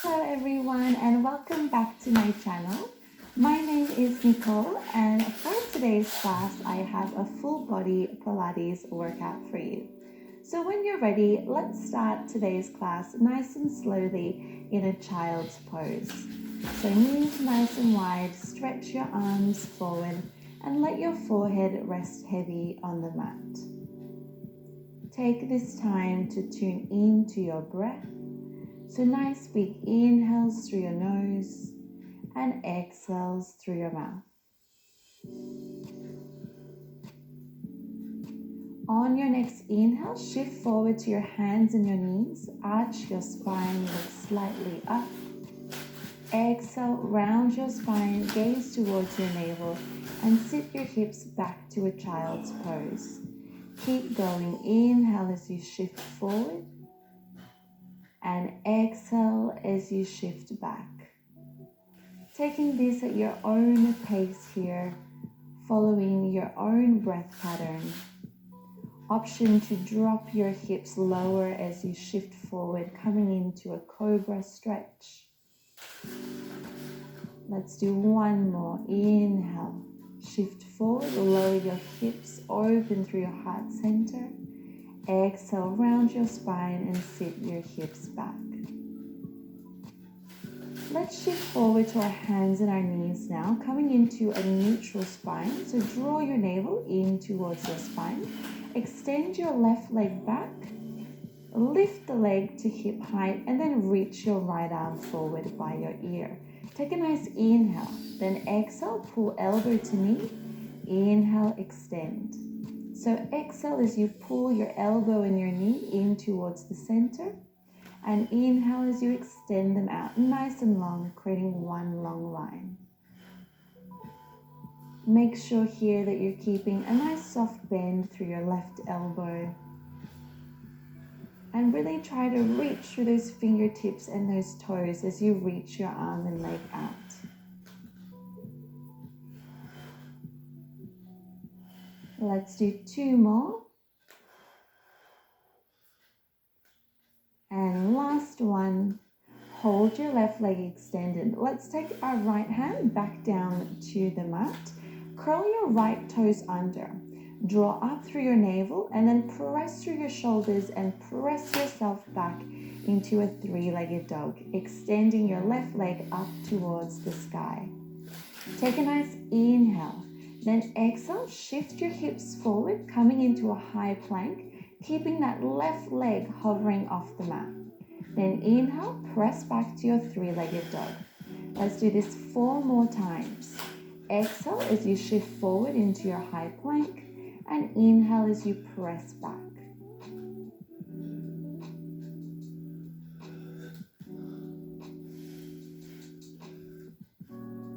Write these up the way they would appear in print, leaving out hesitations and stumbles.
Hello everyone and welcome back to my channel. My name is Nicole and for today's class I have a full body Pilates workout for you. So when you're ready, let's start today's class nice and slowly in a child's pose. So knees nice and wide, stretch your arms forward and let your forehead rest heavy on the mat. Take this time to tune into your breath. So nice big inhales through your nose and exhales through your mouth. On your next inhale, shift forward to your hands and your knees. Arch your spine, look slightly up. Exhale, round your spine, gaze towards your navel and sit your hips back to a child's pose. Keep going. Inhale as you shift forward. And exhale as you shift back. Taking this at your own pace here, following your own breath pattern. Option to drop your hips lower as you shift forward, coming into a cobra stretch. Let's do one more. Inhale, shift forward, lower your hips, open through your heart center. Exhale, round your spine and sit your hips back. Let's shift forward to our hands and our knees now, coming into a neutral spine. So draw your navel in towards your spine. Extend your left leg back. Lift the leg to hip height and then reach your right arm forward by your ear. Take a nice inhale, then exhale, pull elbow to knee. Inhale, extend. So exhale as you pull your elbow and your knee in towards the center. And inhale as you extend them out nice and long, creating one long line. Make sure here that you're keeping a nice soft bend through your left elbow. And really try to reach through those fingertips and those toes as you reach your arm and leg out. Let's do two more. And last one, hold your left leg extended. Let's take our right hand back down to the mat. Curl your right toes under. Draw up through your navel and then press through your shoulders and press yourself back into a three-legged dog, extending your left leg up towards the sky. Take a nice inhale. Then exhale, shift your hips forward, coming into a high plank, keeping that left leg hovering off the mat. Then inhale, press back to your three-legged dog. Let's do this 4 more times. Exhale as you shift forward into your high plank, and inhale as you press back.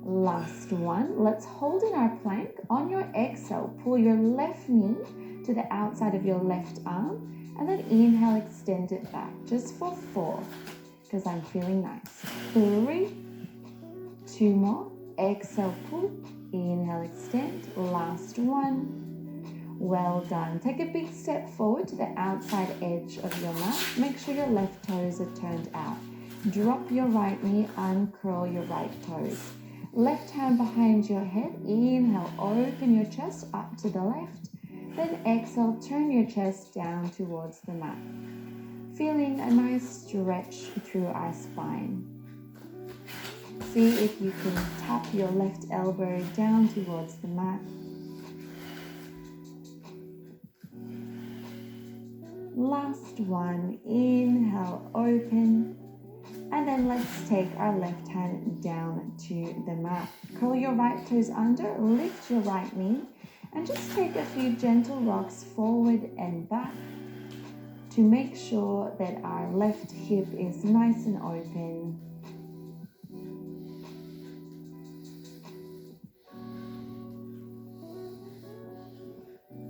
Last one. Let's hold in our plank. On your exhale, pull your left knee to the outside of your left arm and then inhale, extend it back just for 4 because I'm feeling nice. 3, 2 more. Exhale, pull. Inhale, extend. Last one. Well done. Take a big step forward to the outside edge of your mat. Make sure your left toes are turned out. Drop your right knee, uncurl your right toes. Left hand behind your head. Inhale, open your chest up to the left. Then exhale, turn your chest down towards the mat. Feeling a nice stretch through our spine. See if you can tap your left elbow down towards the mat. Last one. Inhale, open. And then let's take our left hand down to the mat. Curl your right toes under, lift your right knee, and just take a few gentle rocks forward and back to make sure that our left hip is nice and open.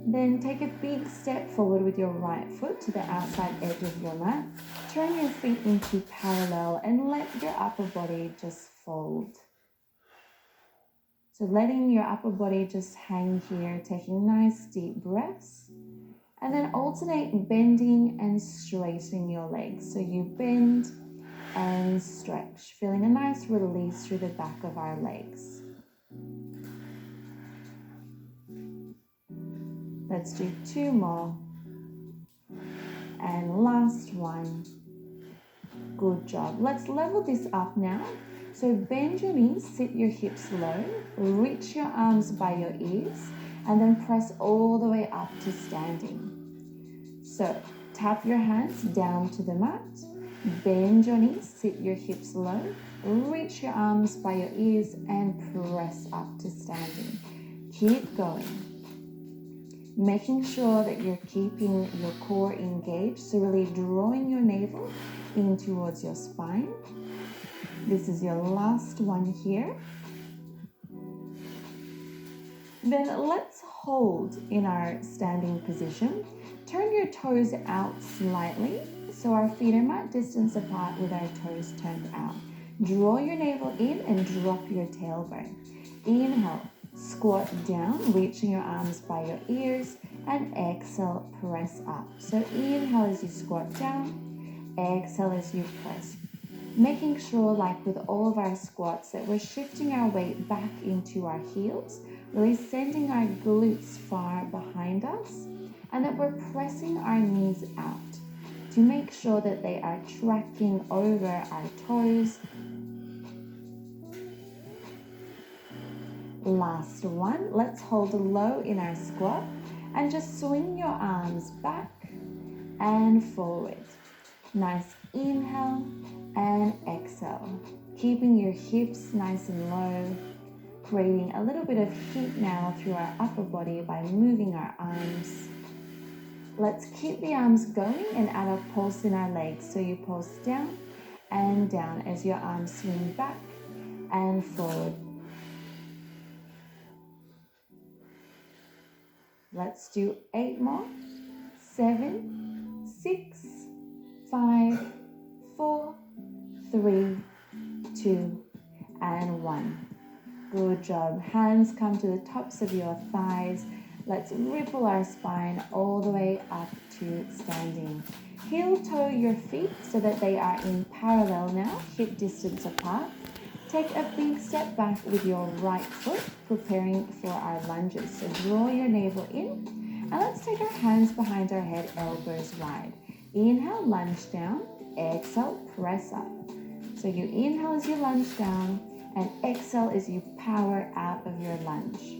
Then take a big step forward with your right foot to the outside edge of your mat. Turn your feet into parallel and let your upper body just fold. So letting your upper body just hang here, taking nice deep breaths. And then alternate bending and straightening your legs. So you bend and stretch, feeling a nice release through the back of our legs. Let's do 2 more. And last one. Good job. Let's level this up now. So bend your knees, sit your hips low, reach your arms by your ears, and then press all the way up to standing. So tap your hands down to the mat, bend your knees, sit your hips low, reach your arms by your ears, and press up to standing. Keep going. Making sure that you're keeping your core engaged, so really drawing your navel in towards your spine. This is your last one here. Then let's hold in our standing position. Turn your toes out slightly so our feet are mat distance apart with our toes turned out. Draw your navel in and drop your tailbone. Inhale, squat down, reaching your arms by your ears, and exhale, press up. So inhale as you squat down, exhale as you press. Making sure, like with all of our squats, that we're shifting our weight back into our heels, really sending our glutes far behind us, and that we're pressing our knees out to make sure that they are tracking over our toes. Last one. Let's hold low in our squat and just swing your arms back and forward. Nice inhale and exhale. Keeping your hips nice and low, creating a little bit of heat now through our upper body by moving our arms. Let's keep the arms going and add a pulse in our legs. So you pulse down and down as your arms swing back and forward. Let's do 8 more. 7, 6, 5, 4, 3, 2, and 1. Good job. Hands come to the tops of your thighs. Let's ripple our spine all the way up to standing. Heel toe your feet so that they are in parallel now, hip distance apart. Take a big step back with your right foot, preparing for our lunges. So draw your navel in, and let's take our hands behind our head, elbows wide. Inhale, lunge down. Exhale, press up. So you inhale as you lunge down, and exhale as you power out of your lunge.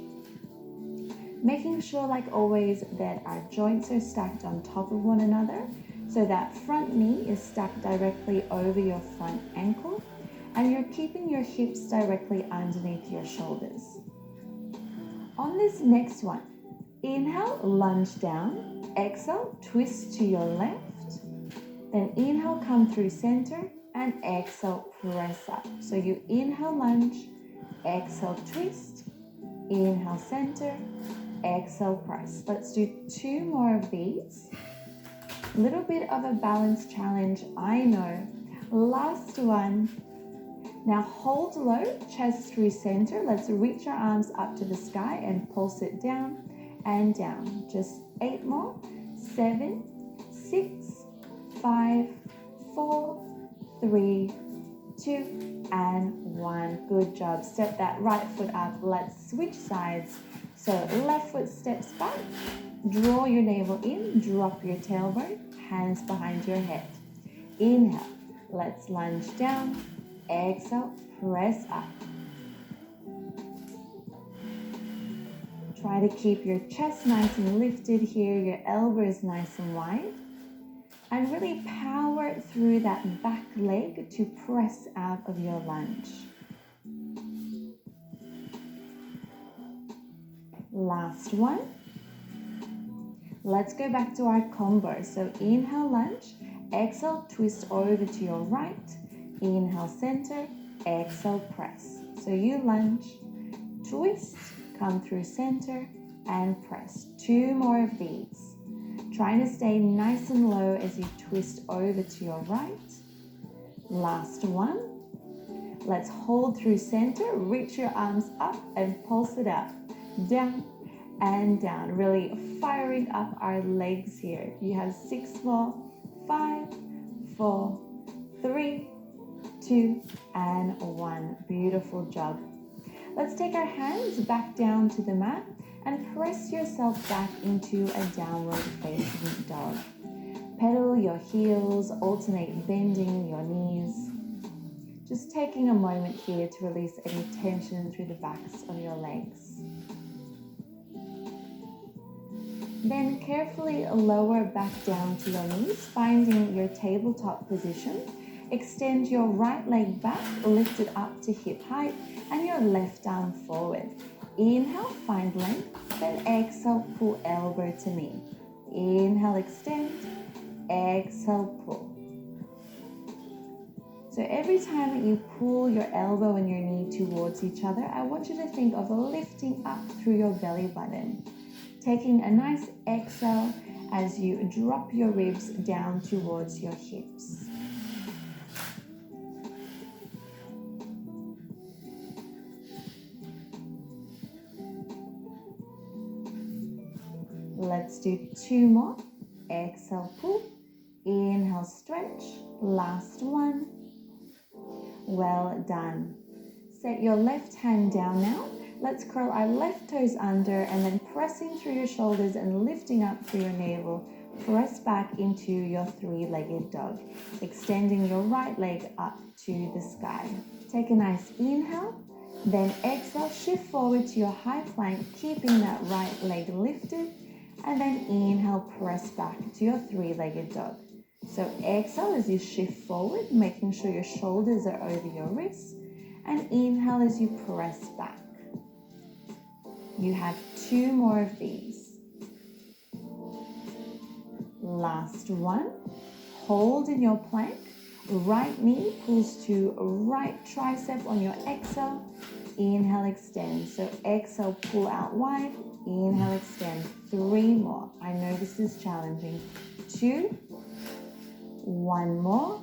Making sure, like always, that our joints are stacked on top of one another, so that front knee is stacked directly over your front ankle, and you're keeping your hips directly underneath your shoulders. On this next one, inhale, lunge down. Exhale, twist to your left. Then inhale, come through center, and exhale, press up. So you inhale, lunge. Exhale, twist. Inhale, center. Exhale, press. Let's do 2 more of these. A little bit of a balance challenge, I know. Last one. Now hold low, chest through center. Let's reach our arms up to the sky and pulse it down and down. Just 8 more. 7, 6, 5, 4, 3, 2, and 1. Good job. Step that right foot up. Let's switch sides. So left foot steps back. Draw your navel in. Drop your tailbone. Hands behind your head. Inhale. Let's lunge down. Exhale. Press up. Try to keep your chest nice and lifted here. Your elbows nice and wide. And really power through that back leg to press out of your lunge. Last one. Let's go back to our combo. So inhale, lunge. Exhale, twist over to your right. Inhale, center. Exhale, press. So you lunge, twist, come through center, and press. 2 more of these. Trying to stay nice and low as you twist over to your right. Last one. Let's hold through center. Reach your arms up and pulse it out. Down and down. Really firing up our legs here. You have 6 more. 5, 4, 3, 2, and 1. Beautiful job. Let's take our hands back down to the mat and press yourself back into a downward facing dog. Pedal your heels, alternate bending your knees. Just taking a moment here to release any tension through the backs of your legs. Then carefully lower back down to your knees, finding your tabletop position. Extend your right leg back, lift it up to hip height, and your left arm forward. Inhale, find length, then exhale, pull elbow to knee. Inhale, extend, exhale, pull. So every time that you pull your elbow and your knee towards each other, I want you to think of lifting up through your belly button. Taking a nice exhale as you drop your ribs down towards your hips. Let's do 2 more. Exhale, pull. Inhale, stretch. Last one. Well done. Set your left hand down now. Let's curl our left toes under and then pressing through your shoulders and lifting up through your navel. Press back into your 3-legged dog. Extending your right leg up to the sky. Take a nice inhale. Then exhale, shift forward to your high plank, keeping that right leg lifted. And then inhale, press back to your 3-legged dog. So exhale as you shift forward, making sure your shoulders are over your wrists. And inhale as you press back. You have 2 more of these. Last one. Hold in your plank. Right knee pulls to right tricep on your exhale. Inhale, extend. So exhale, pull out wide. Inhale, extend. 3 more. I know this is challenging. 2. 1 more.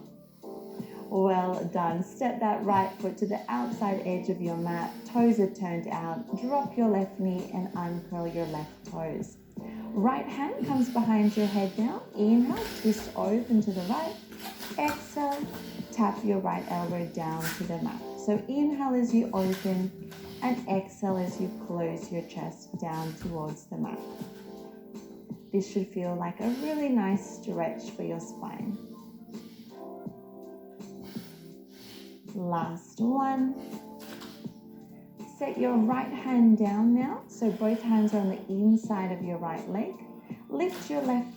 Well done. Step that right foot to the outside edge of your mat. Toes are turned out. Drop your left knee and uncurl your left toes. Right hand comes behind your head now. Inhale, twist open to the right. Exhale, tap your right elbow down to the mat. So inhale as you open and exhale as you close your chest down towards the mat. This should feel like a really nice stretch for your spine. Last one. Set your right hand down now. So both hands are on the inside of your right leg. Lift your left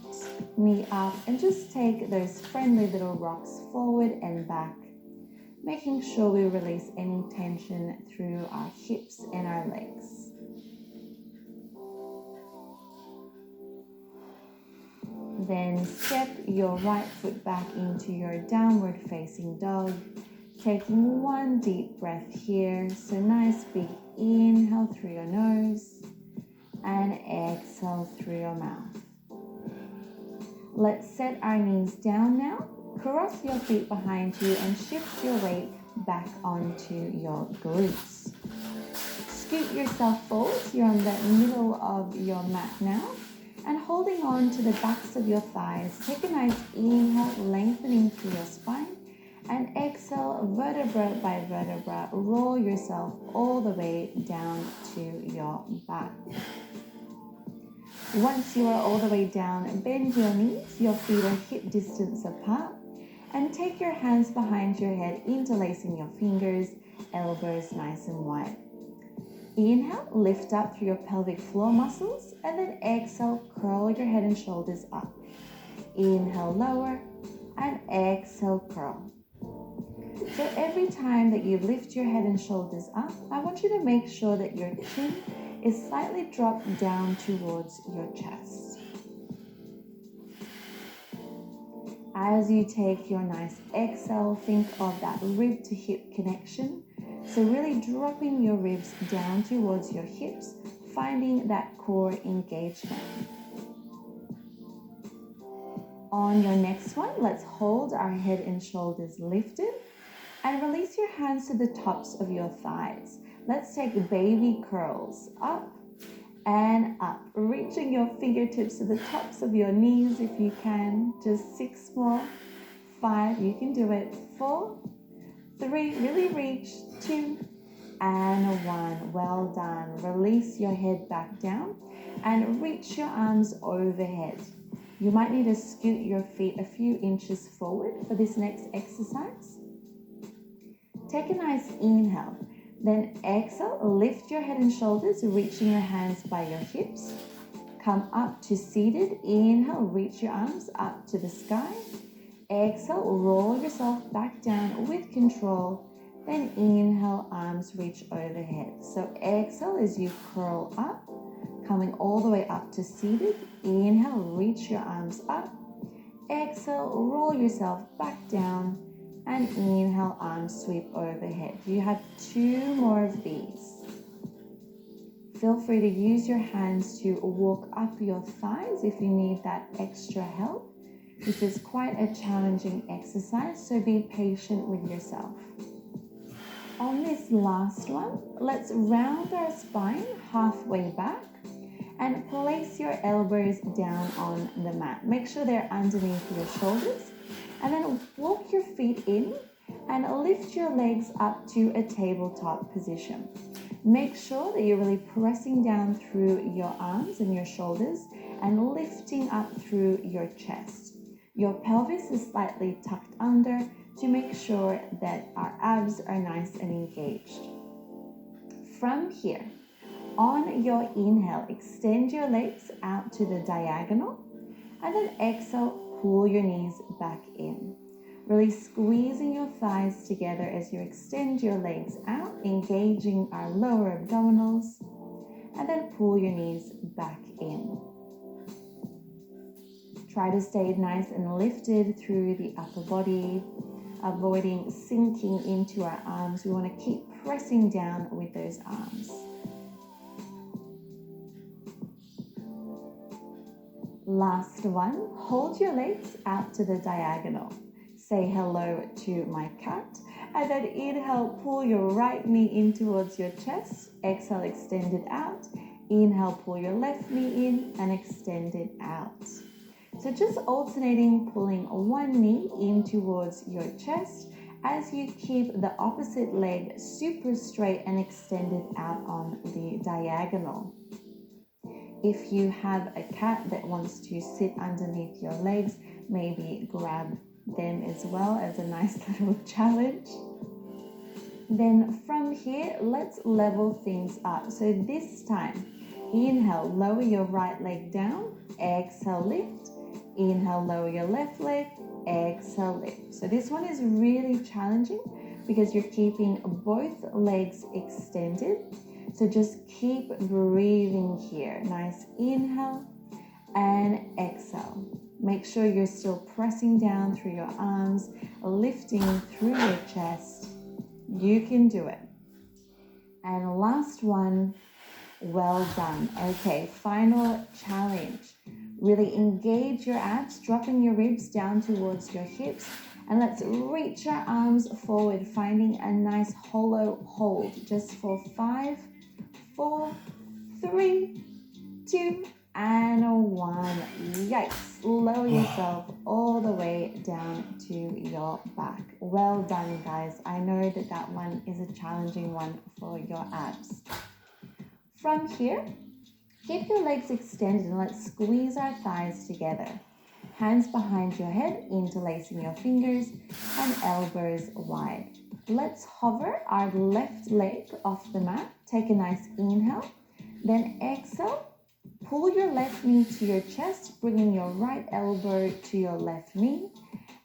knee up and just take those friendly little rocks forward and back, making sure we release any tension through our hips and our legs. Then step your right foot back into your downward facing dog. Taking 1 deep breath here. So nice big inhale through your nose and exhale through your mouth. Let's set our knees down now. Cross your feet behind you and shift your weight back onto your glutes. Scoot yourself forward. You're on the middle of your mat now. And holding on to the backs of your thighs, take a nice inhale, lengthening through your spine. And exhale, vertebra by vertebra, roll yourself all the way down to your back. Once you are all the way down, bend your knees, your feet are hip distance apart, and take your hands behind your head, interlacing your fingers, elbows nice and wide. Inhale, lift up through your pelvic floor muscles, and then exhale, curl your head and shoulders up. Inhale, lower, and exhale, curl. So every time that you lift your head and shoulders up, I want you to make sure that your chin is slightly dropped down towards your chest. As you take your nice exhale, think of that rib to hip connection. So really dropping your ribs down towards your hips, finding that core engagement. On your next one, let's hold our head and shoulders lifted and release your hands to the tops of your thighs. Let's take baby curls up and up, reaching your fingertips to the tops of your knees if you can. Just 6 more. 5, you can do it. 4, 3, really reach, 2, and 1. Well done. Release your head back down and reach your arms overhead. You might need to scoot your feet a few inches forward for this next exercise. Take a nice inhale. Then exhale, lift your head and shoulders, reaching your hands by your hips. Come up to seated. Inhale, reach your arms up to the sky. Exhale, roll yourself back down with control. Then inhale, arms reach overhead. So exhale as you curl up, coming all the way up to seated. Inhale, reach your arms up. Exhale, roll yourself back down. And inhale, arms sweep overhead. You have 2 more of these. Feel free to use your hands to walk up your thighs if you need that extra help. This is quite a challenging exercise, so be patient with yourself. On this last one, let's round our spine halfway back and place your elbows down on the mat. Make sure they're underneath your shoulders, and then walk your feet in and lift your legs up to a tabletop position. Make sure that you're really pressing down through your arms and your shoulders and lifting up through your chest. Your pelvis is slightly tucked under to make sure that our abs are nice and engaged. From here, on your inhale, extend your legs out to the diagonal, and then exhale, pull your knees back in. Really squeezing your thighs together as you extend your legs out, engaging our lower abdominals, and then pull your knees back in. Try to stay nice and lifted through the upper body, avoiding sinking into our arms. We want to keep pressing down with those arms. Last one, hold your legs out to the diagonal. Say hello to my cat, and then inhale, pull your right knee in towards your chest. Exhale, extend it out. Inhale, pull your left knee in and extend it out. So just alternating, pulling one knee in towards your chest as you keep the opposite leg super straight and extended out on the diagonal. If you have a cat that wants to sit underneath your legs, maybe grab them as well as a nice little challenge. Then from here, let's level things up. So this time, inhale, lower your right leg down. Exhale, lift. Inhale, lower your left leg. Exhale, lift. So this one is really challenging because you're keeping both legs extended. So just keep breathing here. Nice inhale and exhale. Make sure you're still pressing down through your arms, lifting through your chest. You can do it. And last one, well done. Okay, final challenge. Really engage your abs, dropping your ribs down towards your hips. And let's reach our arms forward, finding a nice hollow hold just for 5, 4, 3, 2, and 1. Yikes. Lower yourself all the way down to your back. Well done, guys. I know that one is a challenging one for your abs. From here, keep your legs extended and let's squeeze our thighs together. Hands behind your head, interlacing your fingers and elbows wide. Let's hover our left leg off the mat. Take a nice inhale, then exhale. Pull your left knee to your chest, bringing your right elbow to your left knee.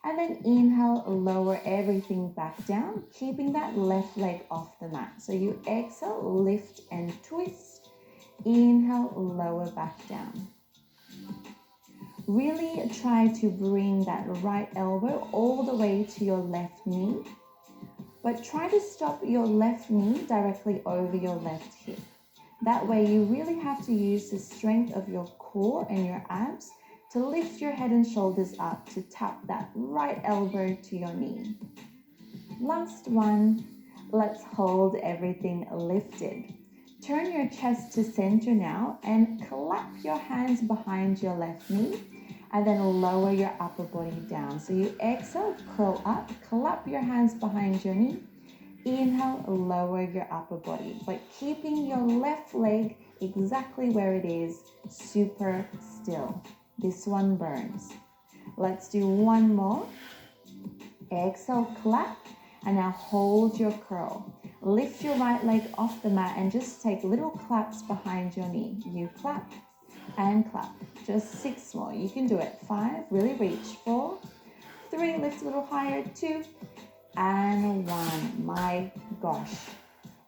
And then inhale, lower everything back down, keeping that left leg off the mat. So you exhale, lift and twist. Inhale, lower back down. Really try to bring that right elbow all the way to your left knee. But try to stop your left knee directly over your left hip. That way you really have to use the strength of your core and your abs to lift your head and shoulders up to tap that right elbow to your knee. Last one, let's hold everything lifted. Turn your chest to center now and clap your hands behind your left knee and then lower your upper body down. So you exhale, curl up, clap your hands behind your knee. Inhale, lower your upper body, but keeping your left leg exactly where it is, super still. This one burns. Let's do one more. Exhale, clap, and now hold your curl. Lift your right leg off the mat and just take little claps behind your knee. You clap and clap. Just 6 more. You can do it. 5, really reach. 4, 3, lift a little higher. 2, and 1. My gosh,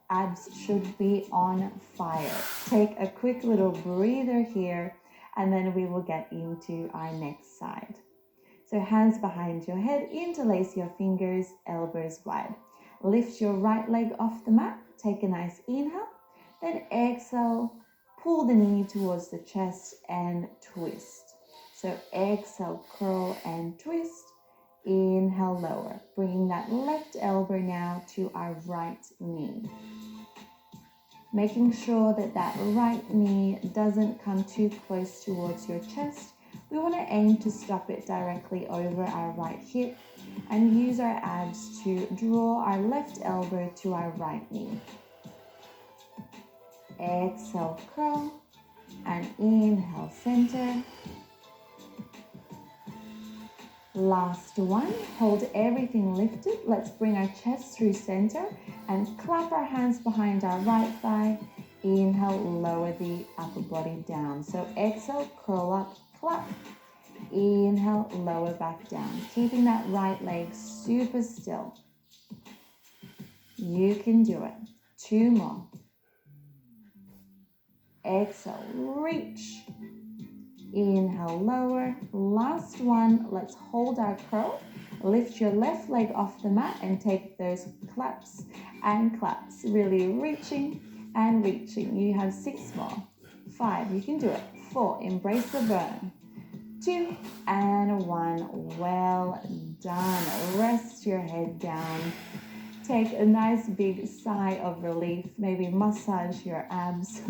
abs should be on fire. Take a quick little breather here, and then we will get into our next side. So hands behind your head, interlace your fingers, elbows wide. Lift your right leg off the mat. Take a nice inhale, then exhale, pull the knee towards the chest and twist. So exhale, curl and twist. Inhale, lower. Bringing that left elbow now to our right knee. Making sure that that right knee doesn't come too close towards your chest. We want to aim to stop it directly over our right hip and use our abs to draw our left elbow to our right knee. Exhale, curl, and inhale, center. Last one, hold everything lifted. Let's bring our chest through center and clap our hands behind our right thigh. Inhale, lower the upper body down. So exhale, curl up, clap. Inhale, lower back down. Keeping that right leg super still. You can do it. 2 more. Exhale, reach. Inhale, lower. Last one. Let's hold our curl. Lift your left leg off the mat and take those claps and claps. Really reaching and reaching. You have 6 more. 5, you can do it. 4, embrace the burn. 2 and 1. Well done. Rest your head down. Take a nice big sigh of relief. Maybe massage your abs.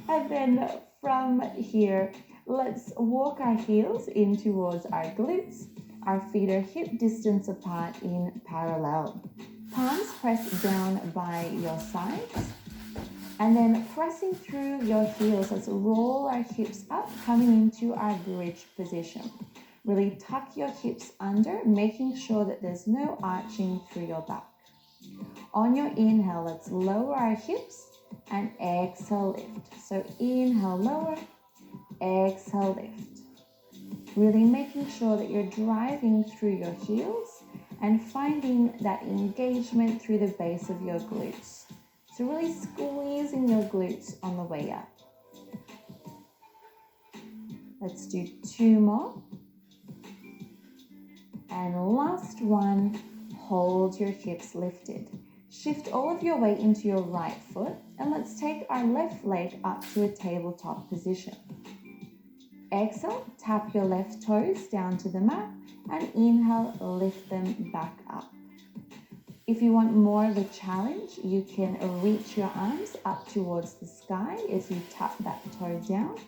And then from here, let's walk our heels in towards our glutes. Our feet are hip distance apart in parallel. Palms press down by your sides. And then pressing through your heels, let's roll our hips up, coming into our bridge position. Really tuck your hips under, making sure that there's no arching through your back. On your inhale, let's lower our hips and exhale, lift. So inhale, lower, exhale, lift. Really making sure that you're driving through your heels and finding that engagement through the base of your glutes. So really squeezing your glutes on the way up. Let's do 2 more. And last one, hold your hips lifted. Shift all of your weight into your right foot, and let's take our left leg up to a tabletop position. Exhale, tap your left toes down to the mat, and inhale, lift them back up. If you want more of a challenge, you can reach your arms up towards the sky as you tap that toe down.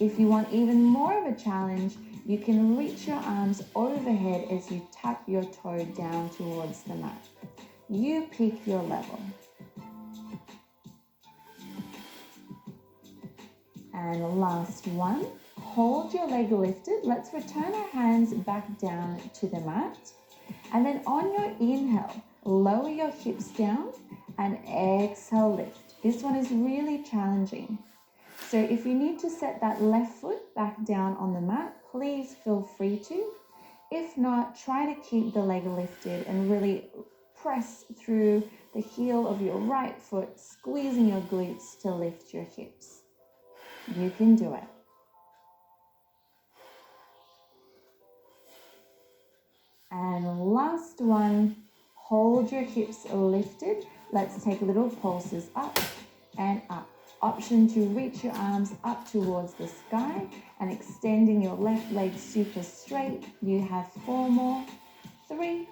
If you want even more of a challenge, you can reach your arms overhead as you tap your toe down towards the mat. You pick your level. And last one, hold your leg lifted. Let's return our hands back down to the mat. And then on your inhale, lower your hips down and exhale, lift. This one is really challenging. So if you need to set that left foot back down on the mat, please feel free to. If not, try to keep the leg lifted and really press through the heel of your right foot, squeezing your glutes to lift your hips. You can do it. And last one, hold your hips lifted. Let's take little pulses up and up. Option to reach your arms up towards the sky and extending your left leg super straight. You have 4 more. 3,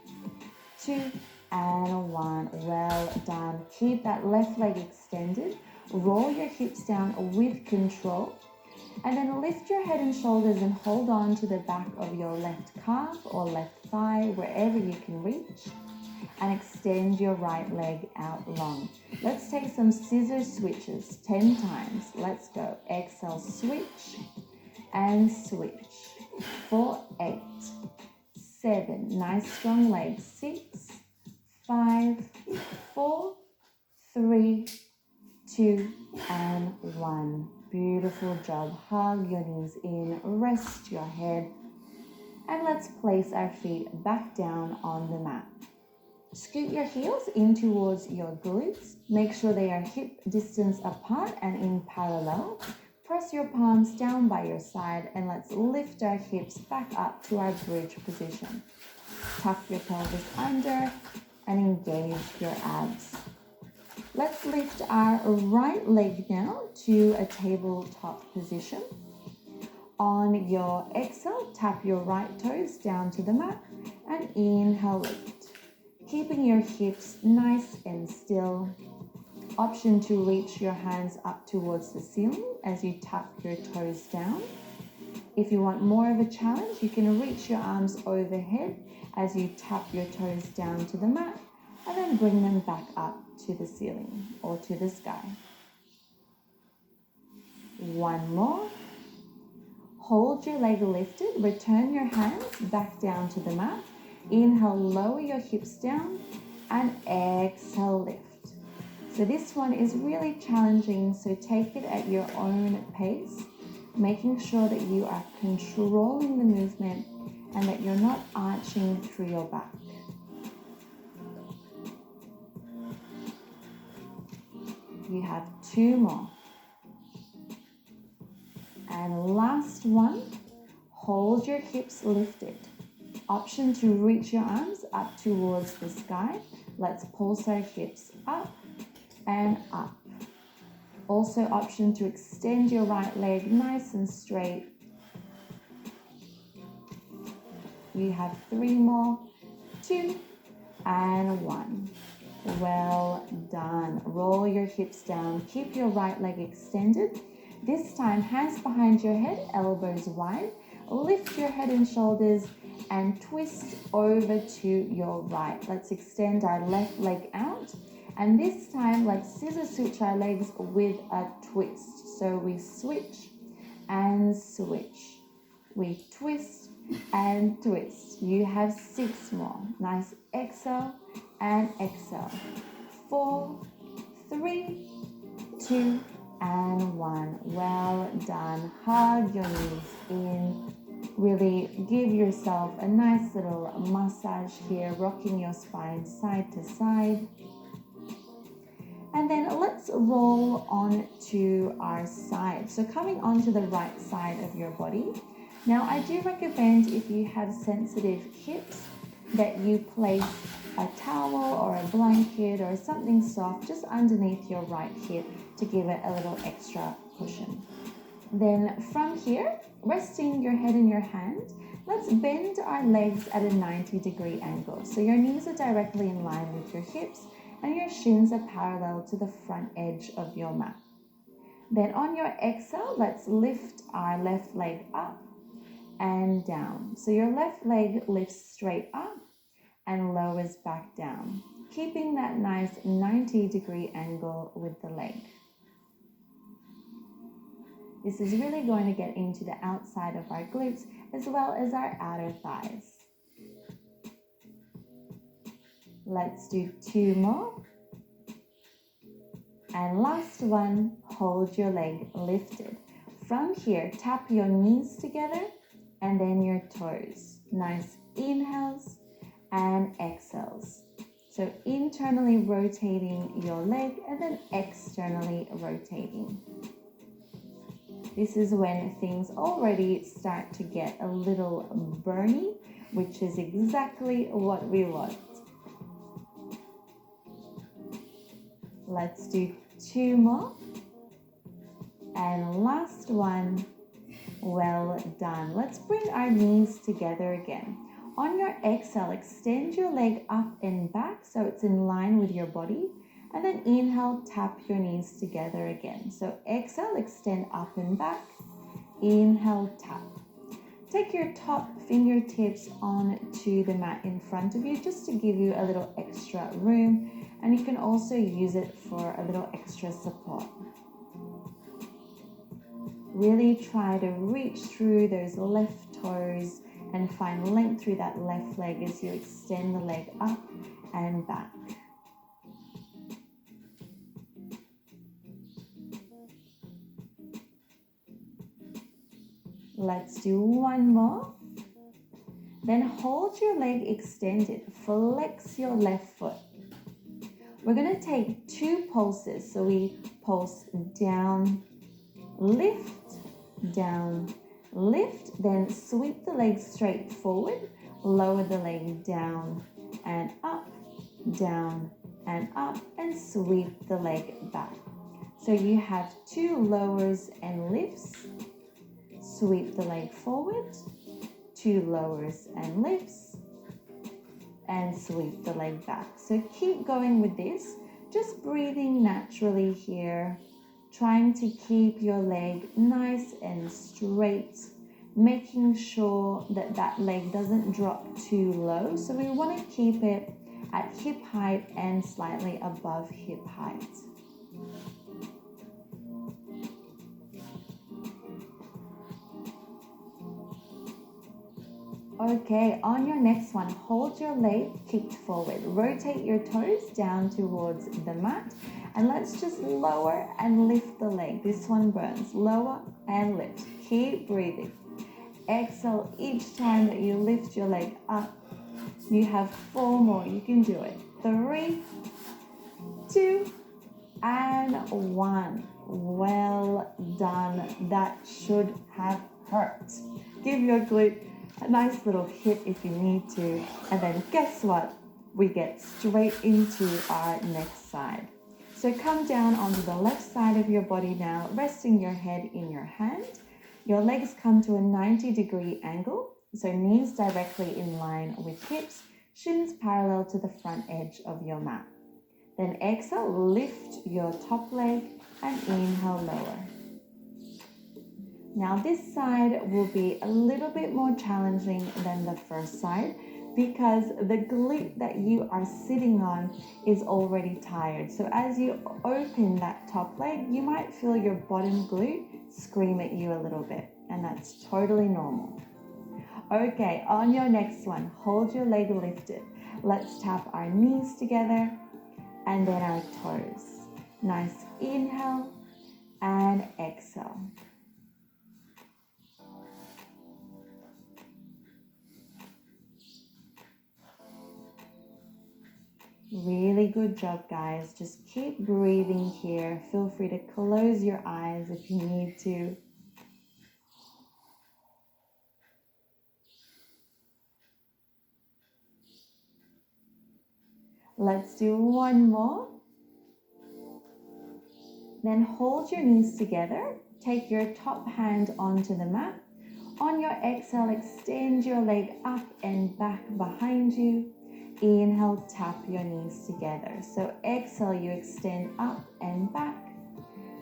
2, and 1. Well done. Keep that left leg extended. Roll your hips down with control. And then lift your head and shoulders and hold on to the back of your left calf or left thigh, wherever you can reach. And extend your right leg out long. Let's take some scissor switches 10 times. Let's go. Exhale, switch and switch. 4, 8, 7. Nice strong legs. 6, 5, 4, 3, 2, and 1. Beautiful job. Hug your knees in. Rest your head. And let's place our feet back down on the mat. Scoot your heels in towards your glutes. Make sure they are hip distance apart and in parallel. Press your palms down by your side and let's lift our hips back up to our bridge position. Tuck your pelvis under and engage your abs. Let's lift our right leg now to a tabletop position. On your exhale, tap your right toes down to the mat and inhale, lift. Keeping your hips nice and still. Option to reach your hands up towards the ceiling as you tap your toes down. If you want more of a challenge, you can reach your arms overhead as you tap your toes down to the mat and then bring them back up to the ceiling or to the sky. One more. Hold your leg lifted. Return your hands back down to the mat. Inhale, lower your hips down and exhale, lift. So this one is really challenging, so take it at your own pace, making sure that you are controlling the movement and that you're not arching through your back. You have 2 more. And last one, hold your hips lifted. Option to reach your arms up towards the sky. Let's pulse our hips up and up. Also option to extend your right leg nice and straight. You have 3 more, 2 and 1. Well done. Roll your hips down. Keep your right leg extended. This time, hands behind your head, elbows wide. Lift your head and shoulders and twist over to your right. Let's extend our left leg out. And this time, let's scissor switch our legs with a twist. So we switch and switch. We twist and twist. You have 6 more. Nice. Exhale and exhale. 4, 3, 2, and 1. Well done. Hug your knees in. Really give yourself a nice little massage here, rocking your spine side to side. And then let's roll on to our side. So coming onto the right side of your body. Now I do recommend, if you have sensitive hips, that you place a towel or a blanket or something soft just underneath your right hip to give it a little extra cushion. Then from here, resting your head in your hand, let's bend our legs at a 90-degree angle. So your knees are directly in line with your hips and your shins are parallel to the front edge of your mat. Then on your exhale, let's lift our left leg up and down. So your left leg lifts straight up and lowers back down, keeping that nice 90-degree angle with the leg. This is really going to get into the outside of our glutes as well as our outer thighs. Let's do 2 more. And last one, hold your leg lifted. From here, tap your knees together and then your toes. Nice inhales and exhales. So internally rotating your leg and then externally rotating. This is when things already start to get a little burny, which is exactly what we want. Let's do 2 more. And last one. Well done. Let's bring our knees together again. On your exhale, extend your leg up and back so it's in line with your body. And then inhale, tap your knees together again. So exhale, extend up and back. Inhale, tap. Take your top fingertips onto the mat in front of you just to give you a little extra room, and you can also use it for a little extra support. Really try to reach through those left toes and find length through that left leg as you extend the leg up and back. Let's do one more. Then hold your leg extended. Flex your left foot. We're going to take 2 pulses. So we pulse down, lift, down, lift. Then sweep the leg straight forward. Lower the leg down and up, and sweep the leg back. So you have 2 lowers and lifts. Sweep the leg forward, 2 lowers and lifts, and sweep the leg back. So keep going with this, just breathing naturally here, trying to keep your leg nice and straight, making sure that that leg doesn't drop too low. So we want to keep it at hip height and slightly above hip height. Okay, on your next one, hold your leg kicked forward. Rotate your toes down towards the mat. And let's just lower and lift the leg. This one burns. Lower and lift. Keep breathing. Exhale each time that you lift your leg up. You have 4 more. You can do it. 3, 2, and 1. Well done. That should have hurt. Give your glute a nice little hit if you need to, and then guess what? We get straight into our next side. So come down onto the left side of your body now, resting your head in your hand. Your legs come to a 90-degree angle, so knees directly in line with hips, shins parallel to the front edge of your mat. Then exhale, lift your top leg and inhale, lower. Now this side will be a little bit more challenging than the first side because the glute that you are sitting on is already tired. So as you open that top leg, you might feel your bottom glute scream at you a little bit, and that's totally normal. Okay, on your next one, hold your leg lifted. Let's tap our knees together and then our toes. Nice inhale and exhale. Really good job, guys. Just keep breathing here. Feel free to close your eyes if you need to. Let's do one more. Then hold your knees together. Take your top hand onto the mat. On your exhale, extend your leg up and back behind you. Inhale, tap your knees together. So exhale, you extend up and back.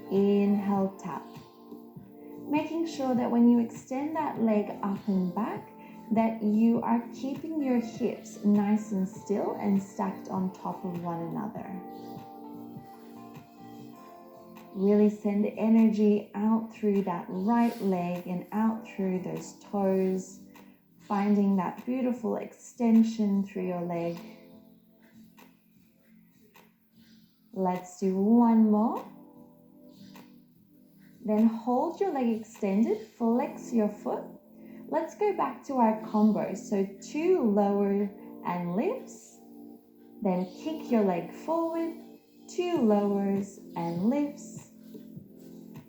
Inhale, tap. Making sure that when you extend that leg up and back, that you are keeping your hips nice and still and stacked on top of one another. Really send energy out through that right leg and out through those toes, finding that beautiful extension through your leg. Let's do one more. Then hold your leg extended, flex your foot. Let's go back to our combo. So 2 lower and lifts. Then kick your leg forward, 2 lowers and lifts.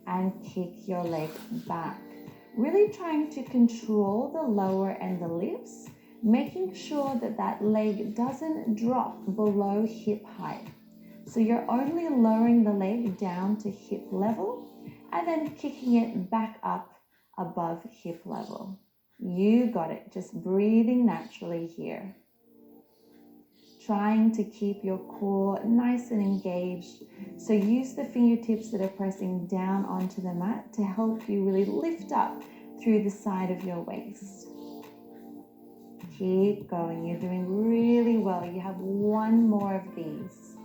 And kick your leg back. Really trying to control the lower and the lifts, making sure that that leg doesn't drop below hip height. So you're only lowering the leg down to hip level and then kicking it back up above hip level. You got it. Just breathing naturally here. trying to keep your core nice and engaged. So use the fingertips that are pressing down onto the mat to help you really lift up through the side of your waist. Keep going. You're doing really well. You have one more of these.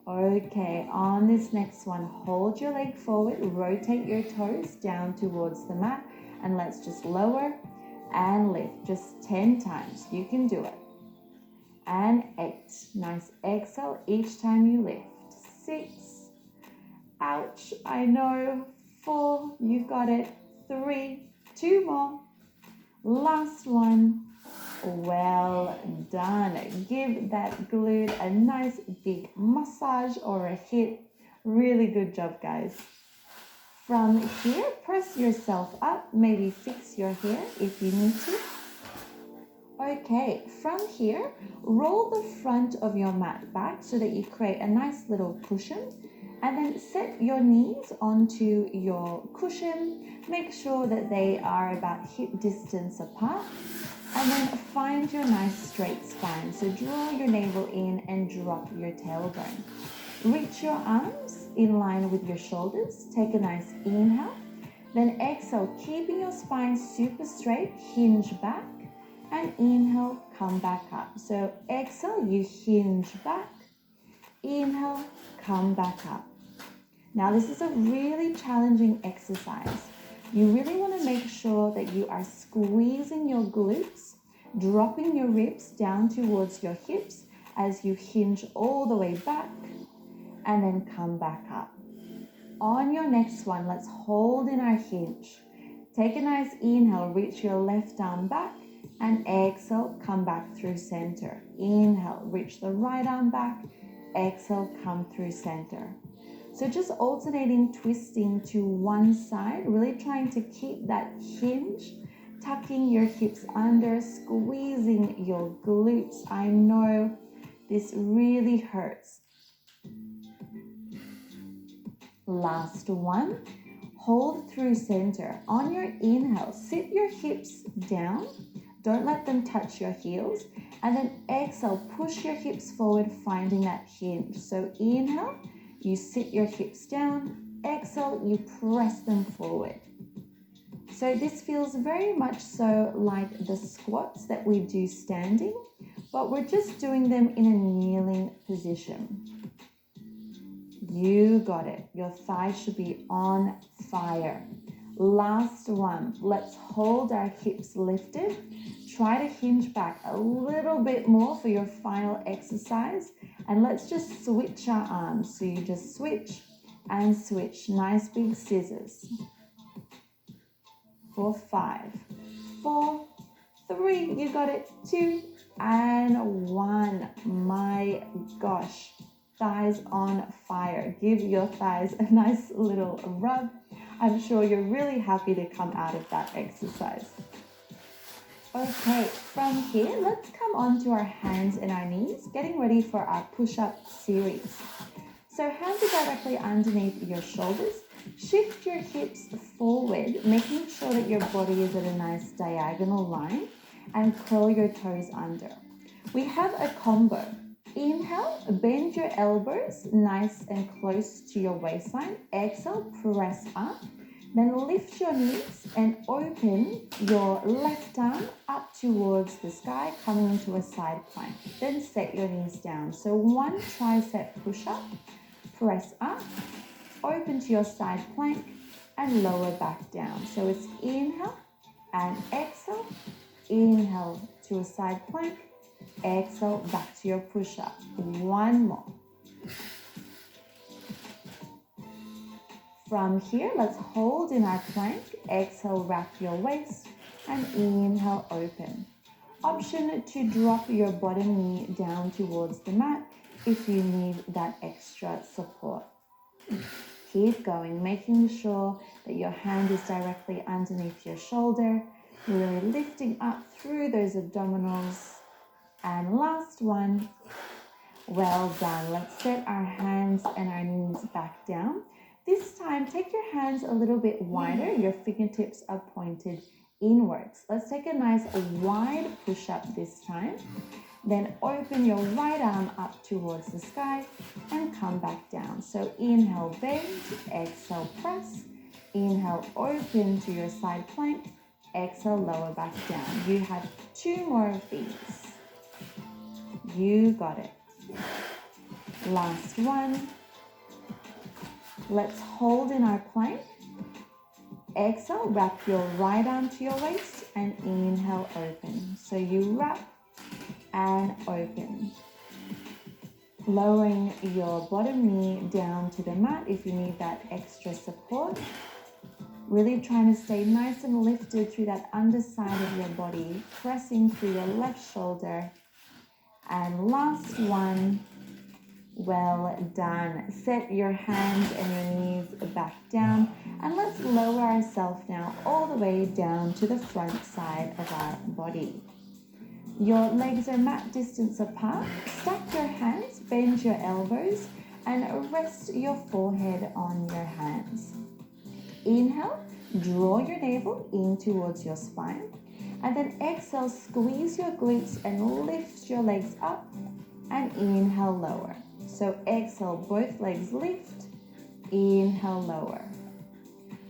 Okay, on this next one, hold your leg forward, rotate your toes down towards the mat, and let's just lower and lift just 10 times. You can do it. And 8. Nice exhale each time you lift. 6. Ouch, I know. 4. You got it. 3. 2 more. Last one. Well done. Give that glute a nice big massage or a hit. Really good job, guys. From here, press yourself up. Maybe fix your hair if you need to. Okay, from here, roll the front of your mat back so that you create a nice little cushion. And then set your knees onto your cushion. Make sure that they are about hip distance apart. And then find your nice straight spine. So draw your navel in and drop your tailbone. Reach your arms in line with your shoulders. Take a nice inhale. Then exhale, keeping your spine super straight. Hinge back. And inhale, come back up. So exhale, you hinge back. Inhale, come back up. Now this is a really challenging exercise. You really want to make sure that you are squeezing your glutes, dropping your ribs down towards your hips as you hinge all the way back and then come back up. On your next one, let's hold in our hinge. Take a nice inhale, reach your left arm back, and exhale, come back through center. Inhale, reach the right arm back, exhale, come through center. So just alternating, twisting to one side, really trying to keep that hinge, tucking your hips under, squeezing your glutes. I know this really hurts. Last one, hold through center. On your inhale, sit your hips down. Don't let them touch your heels. And then exhale, push your hips forward, finding that hinge. So inhale, you sit your hips down. Exhale, you press them forward. So this feels very much so like the squats that we do standing, but we're just doing them in a kneeling position. You got it. Your thighs should be on fire. Last one. Let's hold our hips lifted. Try to hinge back a little bit more for your final exercise. And let's just switch our arms. So you just switch and switch. Nice big scissors. For 5, 4, 3, you got it. 2 and 1. My gosh, thighs on fire. Give your thighs a nice little rub. I'm sure you're really happy to come out of that exercise. Okay, from here, let's come on to our hands and our knees, getting ready for our push-up series. So hands are directly underneath your shoulders. Shift your hips forward, making sure that your body is at a nice diagonal line, and curl your toes under. We have a combo. Inhale, bend your elbows nice and close to your waistline. Exhale, press up. Then lift your knees and open your left arm up towards the sky, coming into a side plank. Then set your knees down. So one tricep push-up, press up, open to your side plank, and lower back down. So it's inhale and exhale. Inhale to a side plank. Exhale back to your push-up. One more. From here, let's hold in our plank. Exhale, wrap your waist, and inhale, open. Option to drop your bottom knee down towards the mat if you need that extra support. Keep going, making sure that your hand is directly underneath your shoulder. Really lifting up through those abdominals. And last one. Well done. Let's set our hands and our knees back down. This time, take your hands a little bit wider. Your fingertips are pointed inwards. Let's take a nice wide push-up this time. Then open your right arm up towards the sky and come back down. So inhale, bend, exhale, press. Inhale, open to your side plank. Exhale, lower back down. You have 2 more of these. You got it. Last one. Let's hold in our plank. Exhale, wrap your right arm to your waist and inhale, open. So you wrap and open. Lowering your bottom knee down to the mat if you need that extra support. Really trying to stay nice and lifted through that underside of your body, pressing through your left shoulder. And last one. Well done. Set your hands and your knees back down, and let's lower ourselves now all the way down to the front side of our body. Your legs are mat distance apart. Stack your hands, bend your elbows, and rest your forehead on your hands. Inhale, draw your navel in towards your spine, and then exhale, squeeze your glutes and lift your legs up, and inhale, lower. So exhale, both legs lift, inhale, lower.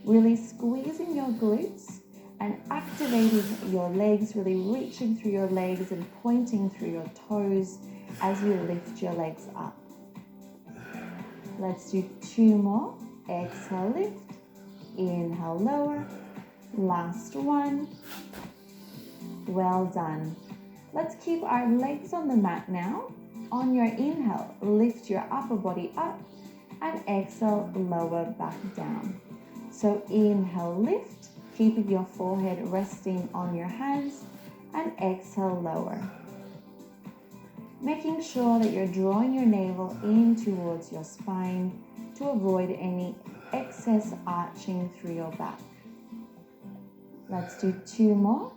Really squeezing your glutes and activating your legs, really reaching through your legs and pointing through your toes as you lift your legs up. Let's do 2 more. Exhale, lift, inhale, lower. Last one. Well done. Let's keep our legs on the mat now. On your inhale, lift your upper body up, and exhale, lower back down. So inhale, lift, keeping your forehead resting on your hands, and exhale, lower. Making sure that you're drawing your navel in towards your spine to avoid any excess arching through your back. Let's do 2 more.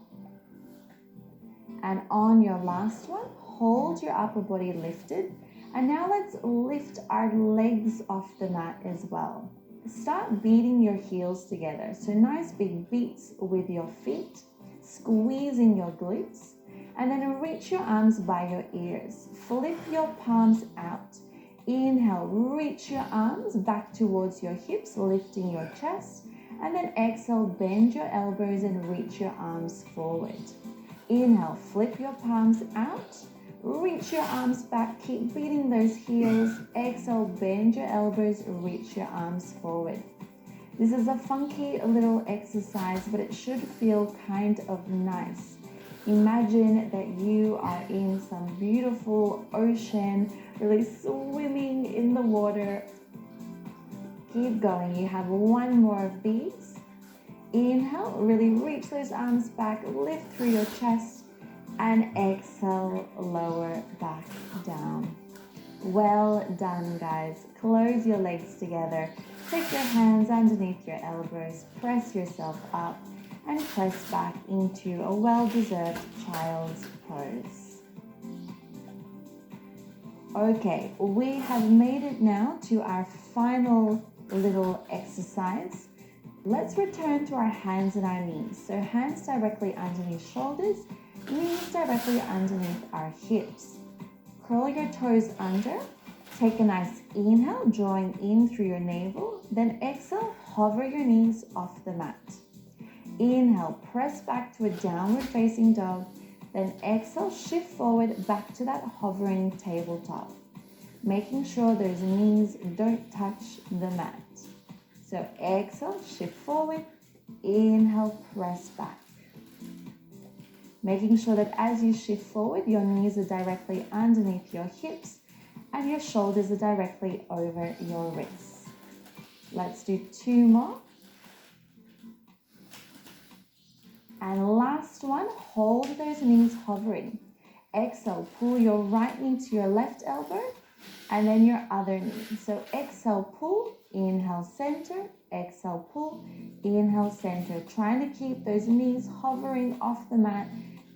And on your last one, hold your upper body lifted. And now let's lift our legs off the mat as well. Start beating your heels together. So nice big beats with your feet, squeezing your glutes. And then reach your arms by your ears. Flip your palms out. Inhale, reach your arms back towards your hips, lifting your chest. And then exhale, bend your elbows and reach your arms forward. Inhale, flip your palms out. Reach your arms back, keep beating those heels. Exhale, bend your elbows, reach your arms forward. This is a funky little exercise, but it should feel kind of nice. Imagine that you are in some beautiful ocean, really swimming in the water. Keep going. You have 1 more of these. Inhale, really reach those arms back, lift through your chest, and exhale, lower back down. Well done, guys. Close your legs together. Take your hands underneath your elbows, press yourself up, and press back into a well-deserved child's pose. Okay, we have made it now to our final little exercise. Let's return to our hands and our knees. So hands directly underneath shoulders, knees directly underneath our hips. Curl your toes under. Take a nice inhale, drawing in through your navel. Then exhale, hover your knees off the mat. Inhale, press back to a downward facing dog. Then exhale, shift forward back to that hovering tabletop. Making sure those knees don't touch the mat. So exhale, shift forward. Inhale, press back. Making sure that as you shift forward, your knees are directly underneath your hips and your shoulders are directly over your wrists. Let's do 2 more. And last one, hold those knees hovering. Exhale, pull your right knee to your left elbow and then your other knee. So exhale, pull, inhale, center, exhale, pull, inhale, center. Trying to keep those knees hovering off the mat,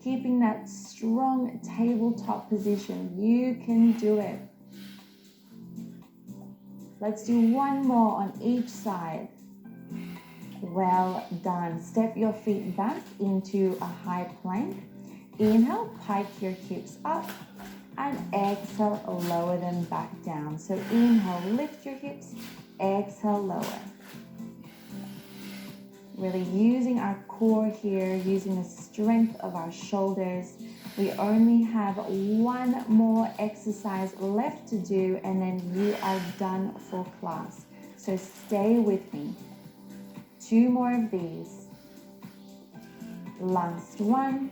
keeping that strong tabletop position. You can do it. Let's do 1 more on each side. Well done. Step your feet back into a high plank. Inhale, pike your hips up, and exhale, lower them back down. So inhale, lift your hips, exhale, lower. Really using our core here, using the strength of our shoulders. We only have one more exercise left to do, and then you are done for class. So stay with me. 2 more of these. Last one.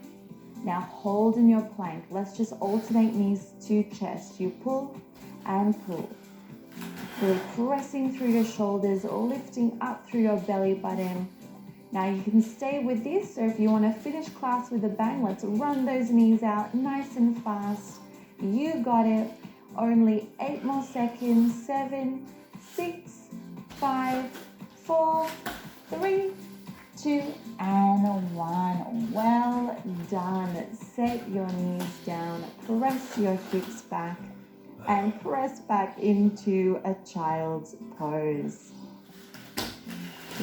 Now hold in your plank. Let's just alternate knees to chest. You pull and pull. Really pressing through your shoulders, lifting up through your belly button. Now you can stay with this, or if you want to finish class with a bang, let's run those knees out nice and fast. You got it. Only 8 more seconds. 7, 6, 5, 4, 3, 2, and 1. Well done. Set your knees down, press your hips back, and press back into a child's pose.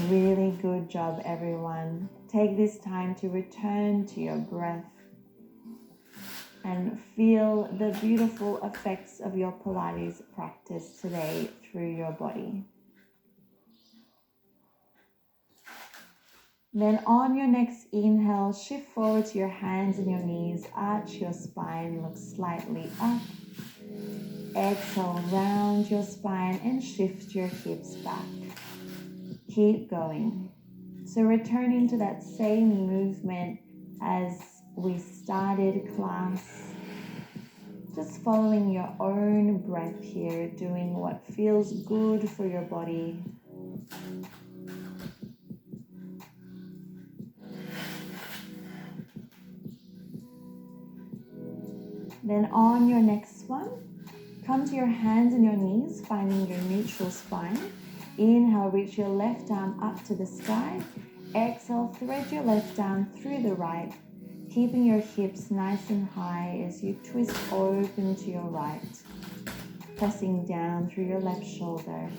Really good job, everyone. Take this time to return to your breath and feel the beautiful effects of your Pilates practice today through your body. Then on your next inhale, shift forward to your hands and your knees, arch your spine, look slightly up. Exhale, round your spine and shift your hips back. Keep going. So returning to that same movement as we started class. Just following your own breath here, doing what feels good for your body. Then on your next one, come to your hands and your knees, finding your neutral spine. Inhale, reach your left arm up to the sky. Exhale, thread your left arm through the right, keeping your hips nice and high as you twist open to your right, pressing down through your left shoulder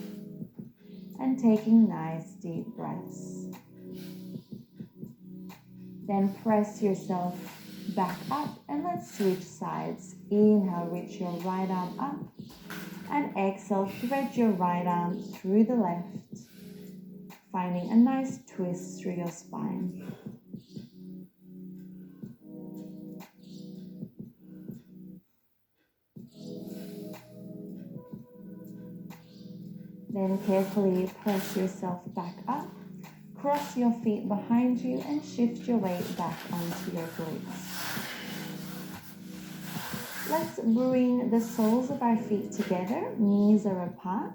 and taking nice deep breaths. Then press yourself back up and let's switch sides. Inhale, reach your right arm up, and exhale, thread your right arm through the left, finding a nice twist through your spine. Then carefully press yourself back up, cross your feet behind you and shift your weight back onto your glutes. Let's bring the soles of our feet together, knees are apart.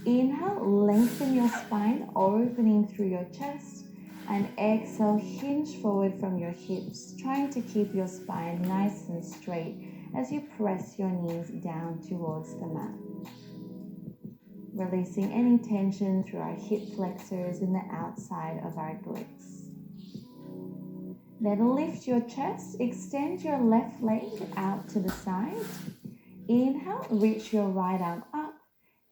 Inhale, lengthen your spine, opening through your chest, and exhale, hinge forward from your hips, trying to keep your spine nice and straight as you press your knees down towards the mat. Releasing any tension through our hip flexors in the outside of our glutes. Then lift your chest, extend your left leg out to the side. Inhale, reach your right arm up.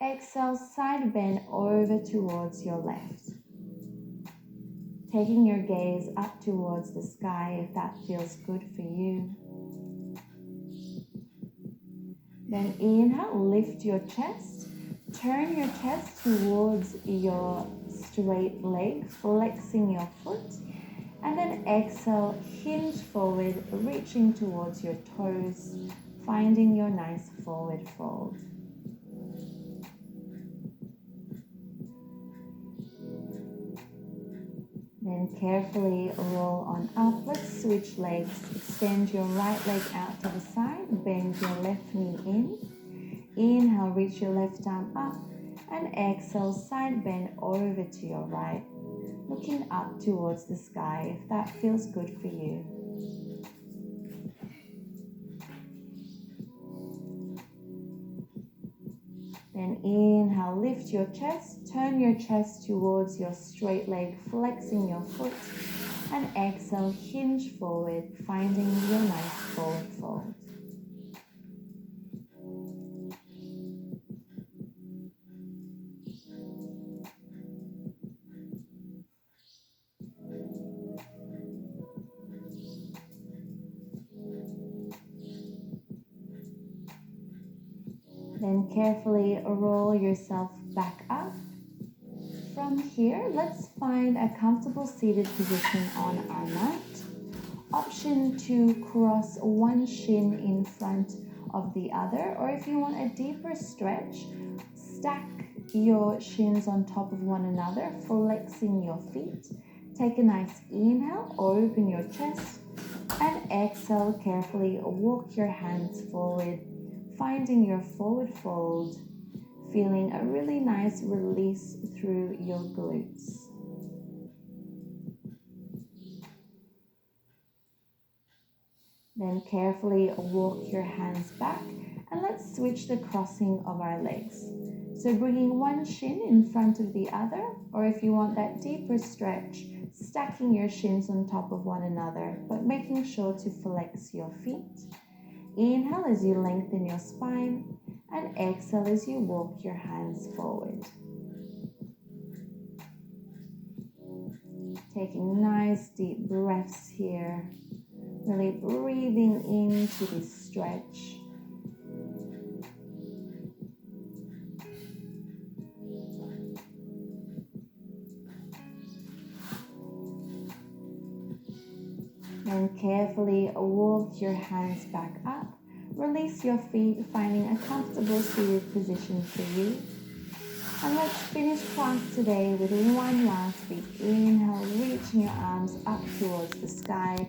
Exhale, side bend over towards your left. Taking your gaze up towards the sky if that feels good for you. Then inhale, lift your chest. Turn your chest towards your straight leg, flexing your foot. And then exhale, hinge forward, reaching towards your toes, finding your nice forward fold. Then carefully roll on up. Let's switch legs. Extend your right leg out to the side, bend your left knee in. Inhale, reach your left arm up, and exhale, side bend over to your right, looking up towards the sky if that feels good for you. Then inhale, lift your chest, turn your chest towards your straight leg, flexing your foot, and exhale, hinge forward, finding your nice forward fold. Then carefully roll yourself back up. From here, let's find a comfortable seated position on our mat. Option to cross one shin in front of the other, or if you want a deeper stretch, stack your shins on top of one another, flexing your feet. Take a nice inhale, open your chest, and exhale, carefully walk your hands forward, finding your forward fold, feeling a really nice release through your glutes. Then carefully walk your hands back, and let's switch the crossing of our legs. So bringing one shin in front of the other, or if you want that deeper stretch, stacking your shins on top of one another, but making sure to flex your feet. Inhale as you lengthen your spine, and exhale as you walk your hands forward. Taking nice deep breaths here, really breathing into this stretch. Then carefully walk your hands back up. Release your feet, finding a comfortable seated position for you. And let's finish class today with one last big inhale, reaching your arms up towards the sky.